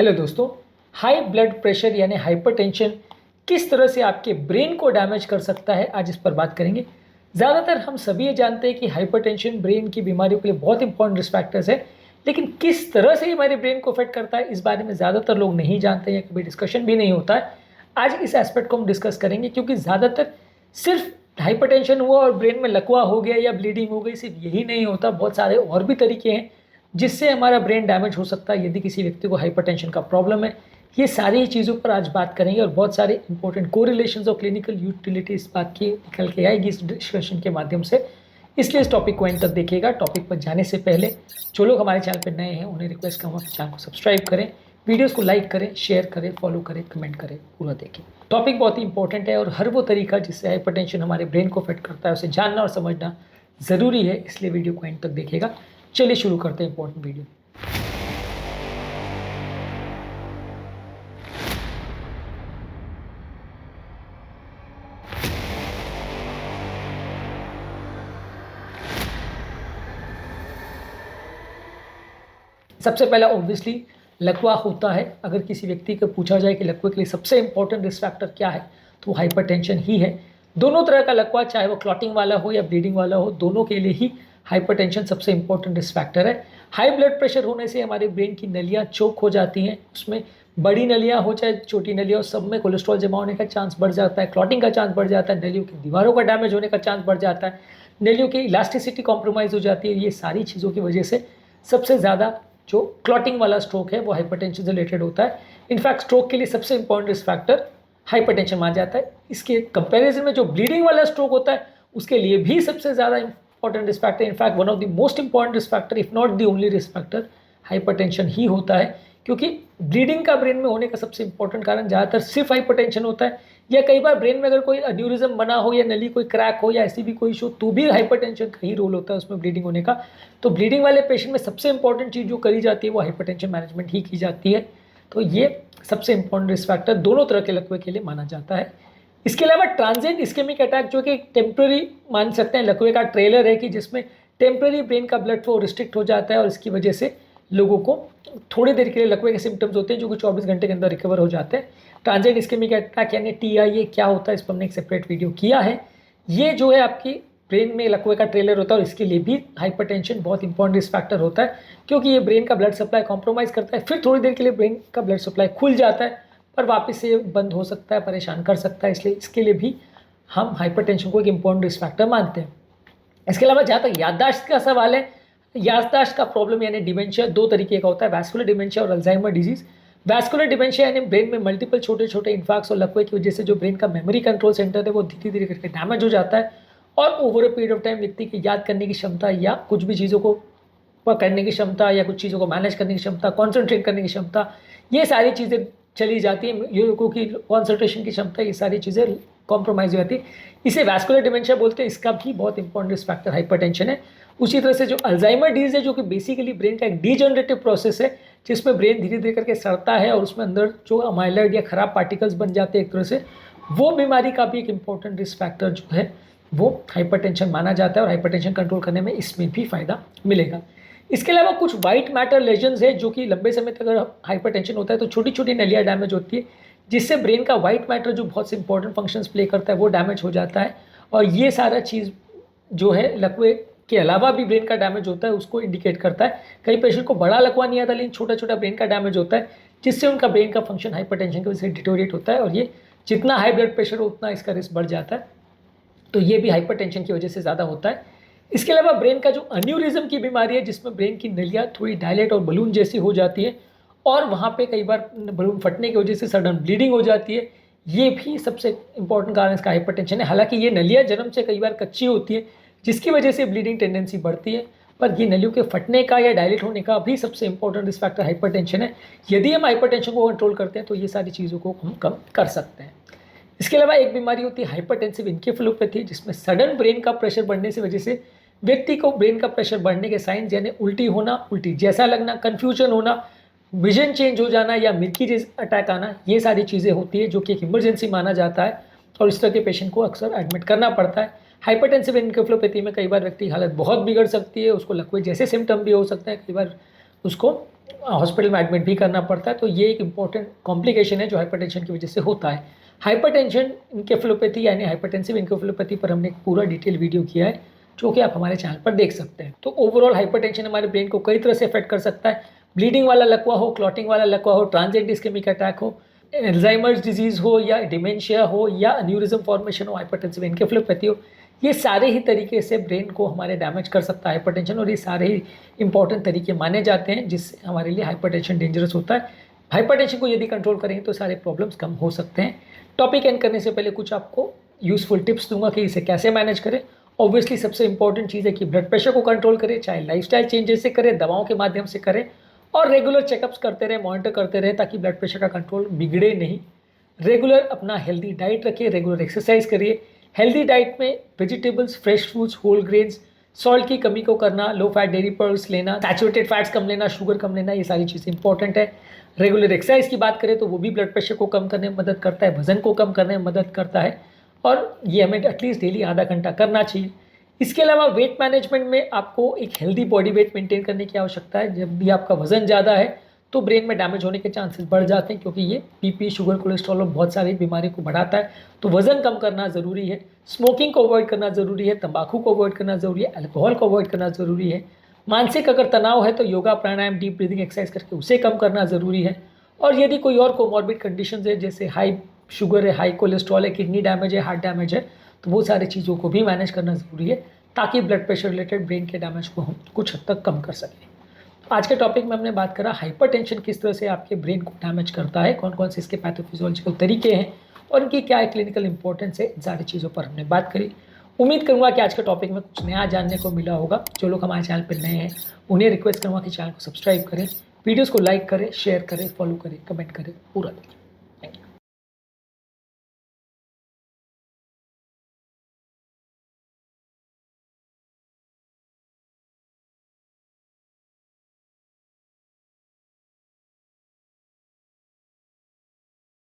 Hello दोस्तों, high blood pressure यानी hypertension किस तरह से आपके ब्रेन को डैमेज कर सकता है, आज इस पर बात करेंगे। ज़्यादातर हम सभी ये जानते हैं कि हाइपरटेंशन ब्रेन की बीमारियों के लिए बहुत इंपॉर्टेंट रिस्क फैक्टर्स है, लेकिन किस तरह से हमारे ब्रेन को अफेक्ट करता है इस बारे में ज़्यादातर लोग नहीं जानते या कभी डिस्कशन भी नहीं होता है। आज इस एस्पेक्ट को हम डिस्कस करेंगे क्योंकि ज़्यादातर सिर्फ हाइपरटेंशन हुआ और ब्रेन में लकवा हो गया या ब्लीडिंग हो गई, सिर्फ यही नहीं होता, बहुत सारे और भी तरीके हैं जिससे हमारा ब्रेन डैमेज हो सकता है यदि किसी व्यक्ति को हाइपरटेंशन का प्रॉब्लम है। ये सारी चीज़ों पर आज बात करेंगे और बहुत सारे इंपॉर्टेंट कोरिलेशंस और क्लिनिकल यूटिलिटी इस बात की निकल के आएगी इस डिस्कशन के माध्यम से। इसलिए इस टॉपिक को एंड तक देखिएगा। टॉपिक पर जाने से पहले जो लोग हमारे चैनल पर नए हैं उन्हें रिक्वेस्ट करूँगा कि चैनल को सब्सक्राइब करें, वीडियोज़ को लाइक करें, शेयर करें, फॉलो करें, कमेंट करें, पूरा देखें। टॉपिक बहुत ही इंपॉर्टेंट है और हर वो तरीका जिससे हाइपरटेंशन हमारे ब्रेन को अफेक्ट करता है उसे जानना और समझना ज़रूरी है, इसलिए वीडियो को एंड तक देखिएगा। चलिए शुरू करते हैं इंपॉर्टेंट वीडियो। सबसे पहला ऑब्वियसली लकवा होता है। अगर किसी व्यक्ति को पूछा जाए कि लकवे के लिए सबसे इंपॉर्टेंट रिस्क फैक्टर क्या है तो वो हाइपरटेंशन ही है। दोनों तरह का लकवा, चाहे वो क्लॉटिंग वाला हो या ब्लीडिंग वाला हो, दोनों के लिए ही हाइपरटेंशन सबसे इंपॉर्टेंट रिस्क फैक्टर है। हाई ब्लड प्रेशर होने से हमारे ब्रेन की नलियाँ चोक हो जाती हैं, उसमें बड़ी नलियाँ हो चाहे छोटी नलियाँ हो, सब में कोलेस्ट्रॉल जमा होने का चांस बढ़ जाता है, क्लॉटिंग का चांस बढ़ जाता है, नलियों की दीवारों का डैमेज होने का चांस बढ़ जाता है, नलियों की इलास्टिसिटी कॉम्प्रोमाइज़ हो जाती है। ये सारी चीज़ों की वजह से सबसे ज़्यादा जो क्लॉटिंग वाला स्ट्रोक है वो हाइपरटेंशन से रिलेटेड होता है। इनफैक्ट स्ट्रोक के लिए सबसे इंपॉर्टेंट रिस्क फैक्टर हाइपरटेंशन माना जाता है। इसके कंपैरिजन में जो ब्लीडिंग वाला स्ट्रोक होता है उसके लिए भी सबसे ज़्यादा important risk factor, in fact one of the most important risk factor if not the only risk factor hypertension ही होता है। क्योंकि ब्लीडिंग का ब्रेन में होने का सबसे इंपॉर्टेंट कारण ज़्यादातर सिर्फ हाइपरटेंशन होता है, या कई बार ब्रेन में अगर कोई एन्यूरिज्म बना हो या नली कोई क्रैक हो या ऐसी भी कोई इशू तो भी हाइपरटेंशन का ही रोल होता है उसमें ब्लीडिंग होने का। तो ब्लीडिंग वाले पेशेंट में सबसे इंपॉर्टेंट चीज़ जो करी जाती है वो हाइपरटेंशन मैनेजमेंट ही की जाती है। तो ये सबसे इंपॉर्टेंट रिस्क फैक्टर दोनों तरह के लकवे के लिए माना जाता है। इसके अलावा ट्रांजिएंट इस्केमिक अटैक जो कि टेम्प्रेरी मान सकते हैं, लकवे का ट्रेलर है कि जिसमें टेम्प्रेरी ब्रेन का ब्लड फ्लो रिस्ट्रिक्ट हो जाता है और इसकी वजह से लोगों को थोड़ी देर के लिए लकवे के सिम्टम्स होते हैं जो कि 24 घंटे के अंदर रिकवर हो जाते हैं। ट्रांजिएंट इस्केमिक अटैक यानी TIA क्या होता है इस पर हमने एक सेपरेट वीडियो किया है। ये जो है आपकी ब्रेन में लकवे का ट्रेलर होता है और इसके लिए भी हाइपरटेंशन बहुत इंपॉर्टेंट रिस्क फैक्टर होता है, क्योंकि ये ब्रेन का ब्लड सप्लाई कॉम्प्रोमाइज़ करता है, फिर थोड़ी देर के लिए ब्रेन का ब्लड सप्लाई खुल जाता है पर वापस से बंद हो सकता है, परेशान कर सकता है, इसलिए इसके लिए भी हम हाइपरटेंशन को एक इंपॉर्टेंट रिस्क फैक्टर मानते हैं। इसके अलावा जहाँ तक याददाश्त का सवाल है, याददाश्त का प्रॉब्लम यानी डिमेंशिया दो तरीके का होता है, वैस्कुलर डिमेंशिया और अल्जाइमर डिजीज़। वैस्कुलर डिमेंशिया यानी ब्रेन में मल्टीपल छोटे छोटे इन्फार्क्ट्स और लकवे की वजह से जो ब्रेन का मेमोरी कंट्रोल सेंटर है वो धीरे धीरे करके डैमेज हो जाता है और over a period of time व्यक्ति की याद करने की क्षमता या कुछ भी चीज़ों को पकड़ने की क्षमता या कुछ चीज़ों को मैनेज करने की क्षमता, कॉन्सेंट्रेट करने की क्षमता, ये सारी चीज़ें चली जाती हैं। लोगों की कॉन्सेंट्रेशन की क्षमता, ये सारी चीज़ें कॉम्प्रोमाइज़ हो जाती है। इसे वैस्कुलर डिमेंशिया बोलते हैं। इसका भी बहुत इंपॉर्टेंट रिस्क फैक्टर हाइपरटेंशन है। उसी तरह से जो अल्जाइमर डिजीज़ है जो कि बेसिकली ब्रेन का एक डीजनरेटिव प्रोसेस है जिसमें ब्रेन धीरे धीरे करके सड़ता है और उसमें अंदर जो अमाइलॉइड या खराब पार्टिकल्स बन जाते हैं एक तरह से, वो बीमारी का भी एक इंपॉर्टेंट रिस्क फैक्टर जो है वो हाइपरटेंशन माना जाता है और हाइपरटेंशन कंट्रोल करने में इसमें भी फ़ायदा मिलेगा। इसके अलावा कुछ वाइट मैटर लेजन्स है जो कि लंबे समय तक अगर हाइपरटेंशन होता है तो छोटी छोटी नलियाँ डैमेज होती है जिससे ब्रेन का वाइट मैटर जो बहुत से इंपॉर्टेंट फंक्शंस प्ले करता है वो डैमेज हो जाता है। और ये सारा चीज़ जो है लकवे के अलावा भी ब्रेन का डैमेज होता है उसको इंडिकेट करता है। कई पेशेंट को बड़ा लकवा नहीं आता लेकिन छोटा छोटा ब्रेन का डैमेज होता है जिससे उनका ब्रेन का फंक्शन हाइपरटेंशन की वजह से डिटोरेट होता है और ये जितना हाई ब्लड प्रेशर हो उतना इसका रिस्क बढ़ जाता है। तो ये भी हाइपरटेंशन की वजह से ज़्यादा होता है। इसके अलावा ब्रेन का जो अन्यूरिज्म की बीमारी है जिसमें ब्रेन की नलियाँ थोड़ी डायलेट और बलून जैसी हो जाती है और वहाँ पे कई बार बलून फटने की वजह से सडन ब्लीडिंग हो जाती है, ये भी सबसे इंपॉर्टेंट कारण इसका हाइपरटेंशन है। हालांकि ये नलियाँ जन्म से कई बार कच्ची होती है जिसकी वजह से ब्लीडिंग टेंडेंसी बढ़ती है, पर ये नलियों के फटने का या डायलेट होने का भी सबसे इंपॉर्टेंट रिस्क फैक्टर हाइपरटेंशन है। यदि हम हाइपरटेंशन को कंट्रोल करते हैं तो ये सारी चीज़ों को हम कम कर सकते हैं। इसके अलावा एक बीमारी होती है हाइपरटेंसिव एन्केफेलोपैथी जिसमें सडन ब्रेन का प्रेशर बढ़ने से वजह से व्यक्ति को ब्रेन का प्रेशर बढ़ने के साइंस यानी उल्टी होना, उल्टी जैसा लगना, कन्फ्यूजन होना, विजन चेंज हो जाना या मिल्की रेज अटैक आना, ये सारी चीज़ें होती है जो कि एक इमरजेंसी माना जाता है और इस तरह के पेशेंट को अक्सर एडमिट करना पड़ता है। हाइपरटेंसिव एन्केफेलोपैथी में कई बार व्यक्ति की हालत बहुत बिगड़ सकती है, उसको लकवे जैसे सिम्टम भी हो सकते हैं, कई बार उसको हॉस्पिटल में एडमिट भी करना पड़ता है। तो ये एक इम्पॉर्टेंट कॉम्प्लिकेशन है जो हाइपरटेंशन की वजह से होता है। हाइपरटेंशन इनकेफेलोपैथी यानी हाइपरटेंसिव इनकेफेलोपैथी पर हमने एक पूरा डिटेल वीडियो किया है जो कि आप हमारे चैनल पर देख सकते हैं। तो ओवरऑल हाइपरटेंशन हमारे ब्रेन को कई तरह से अफेक्ट कर सकता है। ब्लीडिंग वाला लकवा हो, क्लॉटिंग वाला लकवा हो, ट्रांजिएंट इस्केमिक अटैक हो, एल्जाइमर्स डिजीज़ हो या डिमेंशिया हो या एन्यूरिज्म फॉर्मेशन हो, हाइपरटेंसिव इनकेफेलोपैथी हो, ये सारे ही तरीके से ब्रेन को हमारे डैमेज कर सकता है हाइपरटेंशन। और ये सारे ही इंपॉर्टेंट तरीके माने जाते हैं जिससे हमारे लिए हाइपरटेंशन डेंजरस होता है। हाइपरटेंशन को यदि कंट्रोल करेंगे तो सारे प्रॉब्लम्स कम हो सकते हैं। टॉपिक एंड करने से पहले कुछ आपको यूज़फुल टिप्स दूंगा कि इसे कैसे मैनेज करें। ऑब्वियसली सबसे इंपॉर्टेंट चीज़ है कि ब्लड प्रेशर को कंट्रोल करें, चाहे लाइफस्टाइल चेंजेस से करें, दवाओं के माध्यम से करें और रेगुलर चेकअप्स करते रहें, मॉनिटर करते रहें ताकि ब्लड प्रेशर का कंट्रोल बिगड़े नहीं। रेगुलर अपना हेल्दी डाइट रखिए, रेगुलर एक्सरसाइज करिए। हेल्दी डाइट में vegetables, fresh fruits, whole grains, salt की कमी को करना, लो फैट डेयरी प्रोडक्ट्स लेना, सैचुरेटेड फैट्स कम लेना, शुगर कम लेना, ये सारी चीज़ें इंपॉर्टेंट है। रेगुलर एक्सरसाइज की बात करें तो वो भी ब्लड प्रेशर को कम करने में मदद करता है, वजन को कम करने में मदद करता है और ये हमें एटलीस्ट डेली आधा घंटा करना चाहिए। इसके अलावा वेट मैनेजमेंट में आपको एक हेल्दी बॉडी वेट मेंटेन करने की आवश्यकता है। जब भी आपका वजन ज़्यादा है तो ब्रेन में डैमेज होने के चांसेस बढ़ जाते हैं क्योंकि ये बीपी, शुगर, कोलेस्ट्रॉल और बहुत सारी बीमारी को बढ़ाता है। तो वजन कम करना ज़रूरी है। स्मोकिंग को अवॉइड करना ज़रूरी है, तंबाकू को अवॉइड करना ज़रूरी है, अल्कोहल को अवॉइड करना ज़रूरी है। मानसिक अगर तनाव है तो योगा, प्राणायाम, डीप ब्रीदिंग एक्सरसाइज करके उसे कम करना ज़रूरी है। और यदि कोई और कोमॉर्बिड कंडीशन है जैसे हाई शुगर है, हाई कोलेस्ट्रॉल है, किडनी डैमेज है, हार्ट डैमेज है, तो वो सारी चीज़ों को भी मैनेज करना ज़रूरी है ताकि ब्लड प्रेशर रिलेटेड ब्रेन के डैमेज को हम कुछ हद तक कम कर सकें। आज के टॉपिक में हमने बात करा हाइपरटेंशन किस तरह से आपके ब्रेन को डैमेज करता है, कौन कौन से इसके पैथोफिजियोलॉजिकल तरीके हैं और इनकी क्या है क्लिनिकल इंपॉर्टेंस है, इन सारी चीज़ों पर हमने बात करी। उम्मीद करूंगा कि आज के टॉपिक में कुछ नया जानने को मिला होगा। जो लोग हमारे चैनल पर नए हैं उन्हें रिक्वेस्ट करूँगा कि चैनल को सब्सक्राइब करें, वीडियोज़ को लाइक करें, शेयर करें, फॉलो करें, कमेंट करें, पूरा देखें।